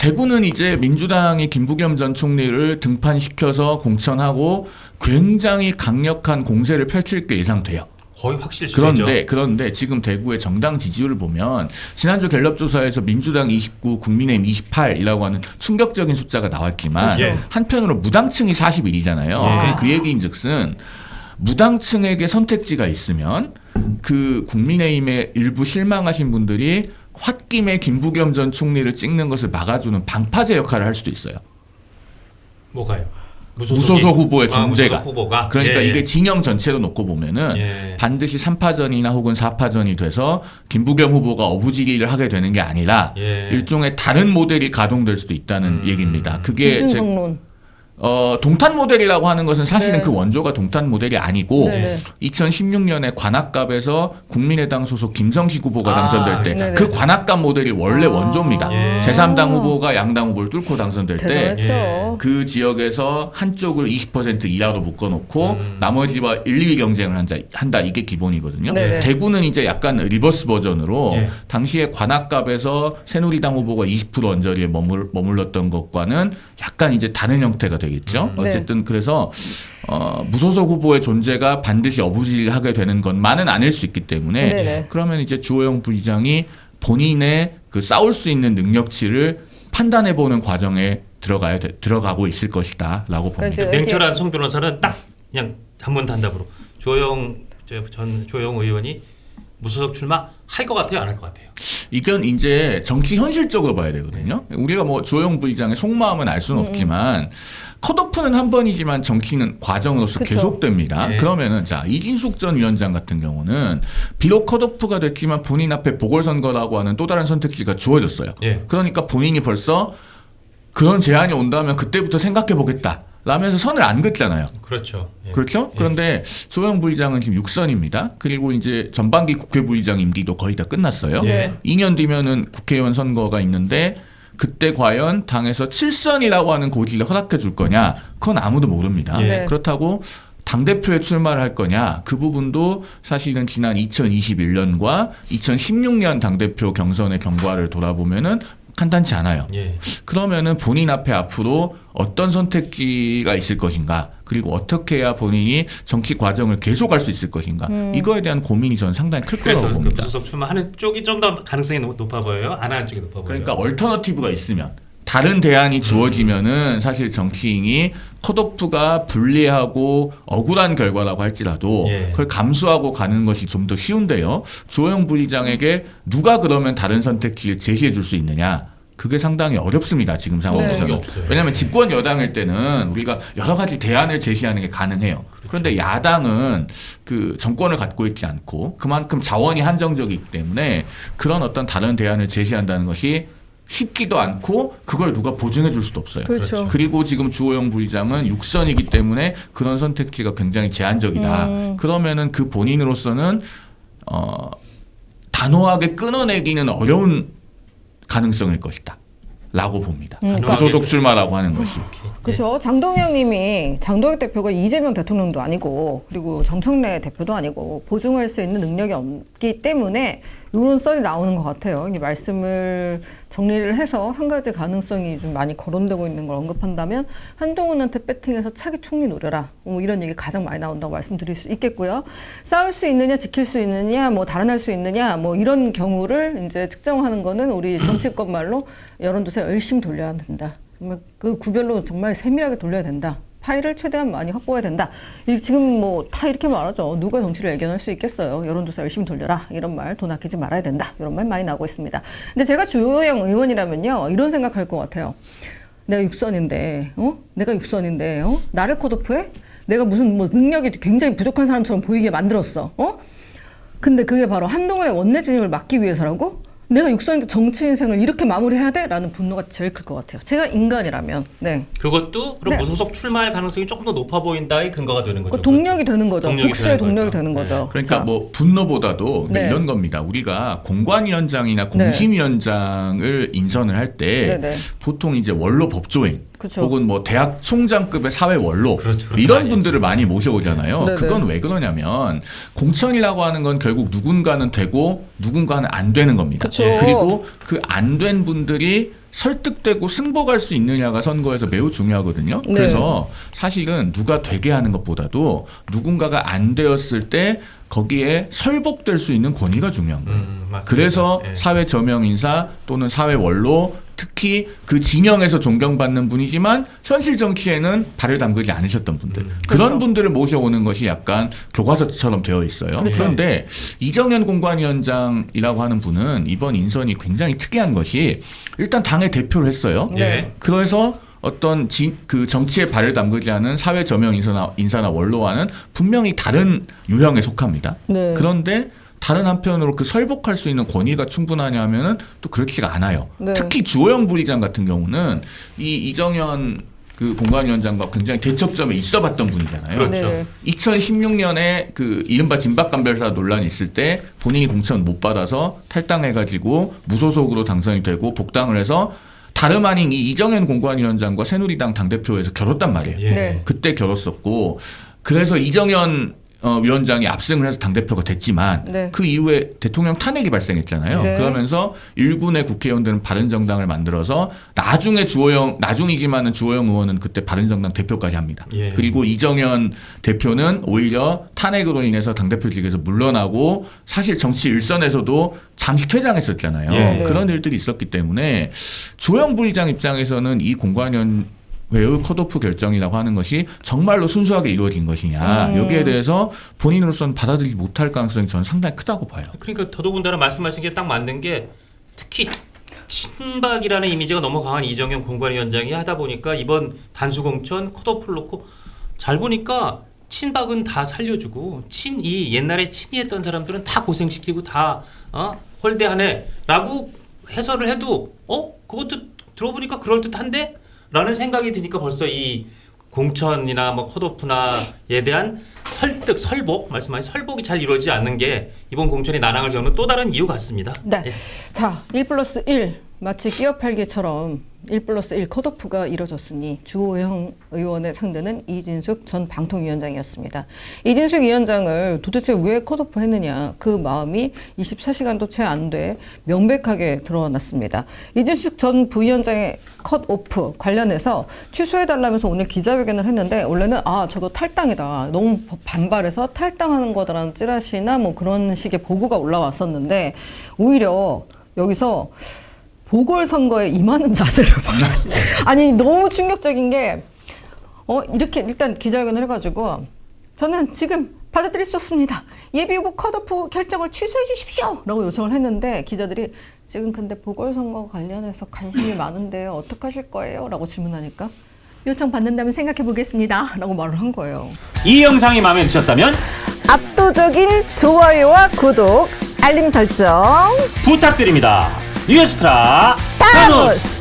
대구는 이제 민주당이 김부겸 전 총리를 등판시켜서 공천하고 굉장히 강력한 공세를 펼칠 게 예상돼요. 거의 확실시되죠. 그런데 지금 대구의 정당 지지율을 보면 지난주 갤럽 조사에서 민주당 29, 국민의힘 28이라고 하는 충격적인 숫자가 나왔지만 예. 한편으로 무당층이 41이잖아요. 예. 그 얘기인즉슨 무당층에게 선택지가 있으면 그 국민의힘에 일부 실망하신 분들이 홧김에 김부겸 전 총리를 찍는 것을 막아주는 방파제 역할을 할 수도 있어요. 뭐가요? 무소속 후보의 존재가. 무소속 후보가. 그러니까 예. 이게 진영 전체로 놓고 보면은 예. 반드시 3파전이나 혹은 4파전이 돼서 김부겸 후보가 어부지리를 하게 되는 게 아니라 예. 일종의 다른 모델이 가동될 수도 있다는 얘기입니다. 그게 이준석론. 동탄 모델이라고 하는 것은 사실은 네. 그 원조가 동탄 모델이 아니고 네네. 2016년에 관악갑에서 국민의당 소속 김성식 후보가 당선될 때 네네. 그 관악갑 모델이 원래 원조입니다. 예. 제3당 후보가 양당 후보를 뚫고 당선될 때 대단했죠. 그 지역에서 한쪽을 20% 이하로 묶어놓고 나머지와 1, 2위 경쟁을 한다. 이게 기본이거든요. 네네. 대구는 이제 약간 리버스 버전으로 예. 당시에 관악갑에서 새누리당 후보가 20% 언저리에 머물렀던 것과는 약간 이제 다른 형태가 되겠죠. 네. 어쨌든 그래서 무소속 후보의 존재가 반드시 어부지리하게 되는 것만은 아닐 수 있기 때문에 네네. 그러면 이제 주호영 부의장이 본인의 그 싸울 수 있는 능력치를 판단해보는 과정에 들어가고 있을 것이다라고 봅니다. 이제 냉철한 송 변호사는 딱 그냥 한문 단답으로 조영 의원이 무소속 출마 할 것 같아요, 안 할 것 같아요? 이건 이제 정치 현실적으로 봐야 되거든요. 우리가 뭐 조영 부의장의 속마음은 알 수는 없지만 컷오프는 한 번이지만 정치는 과정으로서 그쵸. 계속됩니다. 네. 그러면은 자 이진숙 전 위원장 같은 경우는 비록 컷오프가 됐지만 본인 앞에 보궐선거라고 하는 또 다른 선택지가 주어졌어요. 예. 그러니까 본인이 벌써 그런 제안이 온다면 그때부터 생각해보겠다 라면서 선을 안 긋잖아요. 그렇죠. 예. 그렇죠? 예. 그런데 조영 부의장은 지금 6선입니다. 그리고 이제 전반기 국회부의장 임기도 거의 다 끝났어요. 예. 2년 뒤면은 국회의원 선거가 있는데 그때 과연 당에서 7선이라고 하는 고지를 허락해 줄 거냐? 그건 아무도 모릅니다. 네. 그렇다고 당대표에 출마를 할 거냐? 그 부분도 사실은 지난 2021년과 2016년 당대표 경선의 경과를 돌아보면은 간단치 않아요. 예. 그러면은 본인 앞에 앞으로 어떤 선택지가 있을 것인가, 그리고 어떻게 해야 본인이 정치 과정을 계속할 수 있을 것인가, 이거에 대한 고민이 저는 상당히 클 그래서 거라고 그 봅니다. 무소속 출마하는 쪽이 좀 더 가능성이 높아 보여요? 안 하는 쪽이 높아 보여요? 그러니까 얼터너티브가 있으면, 다른 대안이 주어지면은 사실 정치인이 컷오프가 불리하고 억울한 결과라고 할지라도 예. 그걸 감수하고 가는 것이 좀 더 쉬운데요. 주호영 부의장에게 누가 그러면 다른 선택지를 제시해 줄 수 있느냐? 그게 상당히 어렵습니다. 지금 상황에서는. 네. 없어요. 왜냐하면 집권 여당일 때는 우리가 여러 가지 대안을 제시하는 게 가능해요. 그런데 야당은 그 정권을 갖고 있지 않고 그만큼 자원이 한정적이기 때문에 그런 어떤 다른 대안을 제시한다는 것이 쉽지도 않고 그걸 누가 보증해 줄 수도 없어요. 그렇죠. 그리고 지금 주호영 부의장은 6선이기 때문에 그런 선택지가 굉장히 제한적이다. 그러면은 그 본인으로서는 단호하게 끊어내기는 어려운 가능성일 것이다. 라고 봅니다. 무소속 출마라고 하는 것이. 그렇죠. 장동혁 대표가 이재명 대통령도 아니고 그리고 정청래 대표도 아니고 보증할 수 있는 능력이 없기 때문에 이런 썰이 나오는 것 같아요. 이 말씀을 정리를 해서 한 가지 가능성이 좀 많이 거론되고 있는 걸 언급한다면 한동훈한테 배팅해서 차기 총리 노려라. 뭐 이런 얘기 가장 많이 나온다고 말씀드릴 수 있겠고요. 싸울 수 있느냐, 지킬 수 있느냐, 뭐 달아날 수 있느냐, 뭐 이런 경우를 이제 측정하는 거는 우리 정치권 말로 여론조사 열심히 돌려야 된다. 정말 그 구별로 정말 세밀하게 돌려야 된다. 파일을 최대한 많이 확보해야 된다. 지금 뭐 다 이렇게 말하죠. 누가 정치를 예견할 수 있겠어요. 여론조사 열심히 돌려라. 이런 말, 돈 아끼지 말아야 된다. 이런 말 많이 나오고 있습니다. 근데 제가 주호영 의원이라면요. 이런 생각할 것 같아요. 내가 6선인데, 내가 6선인데, 나를 컷오프해? 내가 무슨 뭐 능력이 굉장히 부족한 사람처럼 보이게 만들었어. 근데 그게 바로 한동훈의 원내 진입을 막기 위해서라고? 내가 6선인데 정치 인생을 이렇게 마무리해야 돼? 라는 분노가 제일 클 것 같아요. 제가 인간이라면. 네. 그것도 그럼 네. 무소속 출마할 가능성이 조금 더 높아 보인다의 근거가 되는 거죠. 동력이 되는 거죠. 동력이 복수의 되는 동력이 거죠. 되는 거죠. 그러니까 자, 뭐 분노보다도 네. 이런 겁니다. 우리가 공관위원장이나 공심위원장을 인선을 할 때 네네. 보통 이제 원로 법조인 그쵸. 혹은 뭐 대학 총장급의 사회 원로 그렇죠. 그렇죠. 이런 많이 분들을 많이 모셔오잖아요. 네네. 그건 왜 그러냐면 공천이라고 하는 건 결국 누군가는 되고 누군가는 안 되는 겁니다. 그쵸. 그리고 그 안 된 분들이 설득되고 승복할 수 있느냐가 선거에서 매우 중요하거든요. 네. 그래서 사실은 누가 되게 하는 것보다도 누군가가 안 되었을 때 거기에 설복될 수 있는 권위가 중요한 거예요. 맞습니다. 그래서 예. 사회 저명 인사 또는 사회 원로 특히 그 진영에서 존경받는 분이지만 현실 정치에는 발을 담그지 않으셨던 분들 그런 그렇죠. 분들을 모셔오는 것이 약간 교과서처럼 되어 있어요. 그렇죠. 그런데 이정현 공관위원장이라고 하는 분은 이번 인선이 굉장히 특이한 것이 일단 당의 대표를 했어요. 예. 그래서 어떤 그 정치에 발을 담그지 않은 사회 저명 인사나 원로와는 분명히 다른 유형에 속합니다. 네. 그런데 다른 한편으로 그 설복할 수 있는 권위가 충분하냐 하면은 또 그렇지가 않아요. 네. 특히 주호영 부의장 같은 경우는 이 이정현 그 공관위원장과 굉장히 대척점에 있어봤던 분이잖아요. 그렇죠. 네. 2016년에 그 이른바 진박감별사 논란이 있을 때 본인이 공천 못 받아서 탈당해가지고 무소속으로 당선이 되고 복당을 해서 다름 아닌 이 이정현 공관위원장과 새누리당 당대표에서 겨뤘단 말이에요. 예. 네. 그때 겨뤘었고 그래서 이정현 위원장이 압승을 해서 당대표가 됐지만 네. 그 이후에 대통령 탄핵이 발생했잖아요. 네. 그러면서 일군의 국회의원들은 바른정당을 만들어서 나중이지만은 주호영 의원은 그때 바른정당 대표까지 합니다. 예. 그리고 이정현 대표는 오히려 탄핵으로 인해서 당대표직에서 물러나고 사실 정치 일선에서도 잠시 퇴장했었잖아요. 예. 그런 일들이 있었기 때문에 주호영 부의장 입장에서는 이 공관위원 외의 컷오프 결정이라고 하는 것이 정말로 순수하게 이루어진 것이냐 여기에 대해서 본인으로서는 받아들이지 못할 가능성이 저는 상당히 크다고 봐요. 그러니까 더더군다나 말씀하신 게 딱 맞는 게 특히 친박이라는 이미지가 너무 강한 이정현 공관위원장이 하다 보니까 이번 단수공천 컷오프를 놓고 잘 보니까 친박은 다 살려주고 친이 옛날에 친이했던 사람들은 다 고생시키고 다 홀대하네라고 해설을 해도 그것도 들어보니까 그럴듯한데? 라는 생각이 드니까 벌써 이 공천이나 뭐 컷오프나에 대한 설득, 설복 말씀하신 설복이 잘 이루어지지 않는 게 이번 공천이 난항을 겪는 또 다른 이유 같습니다. 네. 예. 자, 1+1 마치 끼어 팔기처럼 1+1 컷오프가 이뤄졌으니 주호영 의원의 상대는 이진숙 전 방통위원장이었습니다. 이진숙 위원장을 도대체 왜 컷오프 했느냐 그 마음이 24시간도 채 안 돼 명백하게 드러났습니다. 이진숙 전 부위원장의 컷오프 관련해서 취소해달라면서 오늘 기자회견을 했는데 원래는 저거 탈당이다 너무 반발해서 탈당하는 거다라는 찌라시나 뭐 그런 식의 보고가 올라왔었는데 오히려 여기서 보궐선거에 임하는 자세를 봐요. 아니 너무 충격적인 게 이렇게 일단 기자회견을 해가지고 저는 지금 받아들일 수 없습니다. 예비후보 컷오프 결정을 취소해 주십시오 라고 요청을 했는데 기자들이 지금 근데 보궐선거 관련해서 관심이 많은데 어떡하실 거예요? 라고 질문하니까 요청 받는다면 생각해 보겠습니다 라고 말을 한 거예요. 이 영상이 마음에 드셨다면 압도적인 좋아요와 구독, 알림 설정 부탁드립니다. 뉴스트라 타노스.